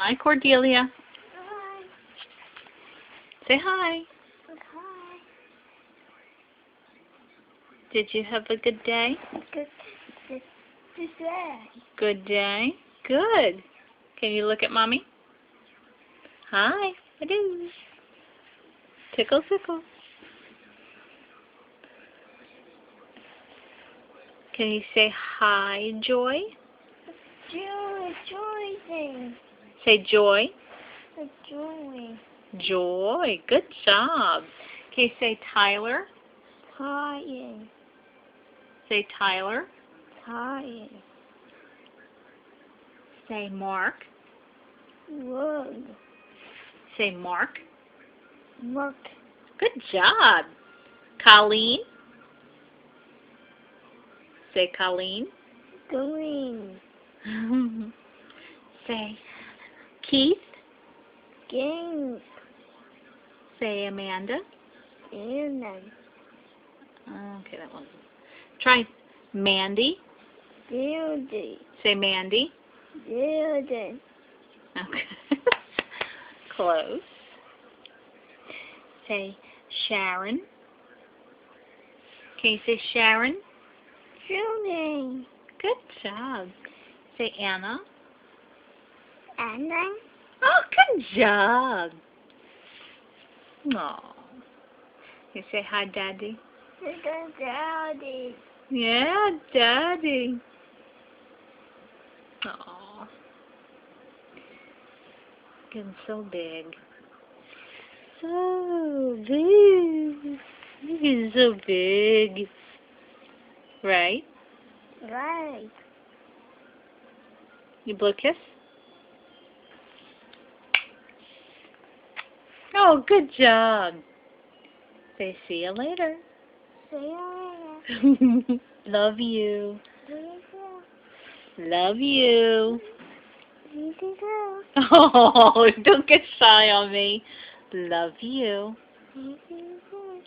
Hi, Cordelia. Hi. Say hi. Hi. Did you have a good day? Good, good, good day. Good day? Good. Can you look at Mommy? Hi. I do. Tickle, tickle. Can you say hi, Joy? Joy. Say Joy. Joy. Joy. Good job. Can you say Tyler? Tired. Say Tyler. Tired. Say Mark. Word. Say Mark. Work. Good job. Colleen. Say Colleen. Green. Say Keith. Games. Say Amanda. Anna. Okay, that one. Try Mandy. Building. Say Mandy. Building. Okay. Close. Say Sharon. Can you say Sharon? Building. Good job. Say Anna. Anna. Oh, good job. Aw. You say hi, Daddy. Good daddy. Yeah, Daddy. Aw. Getting so big. So big. You're getting so big. Right? Right. You blow a kiss? Oh, good job. Say see you later. See you later. Love you. See you. Love you. See you. Oh, don't get shy on me. Love you. See you.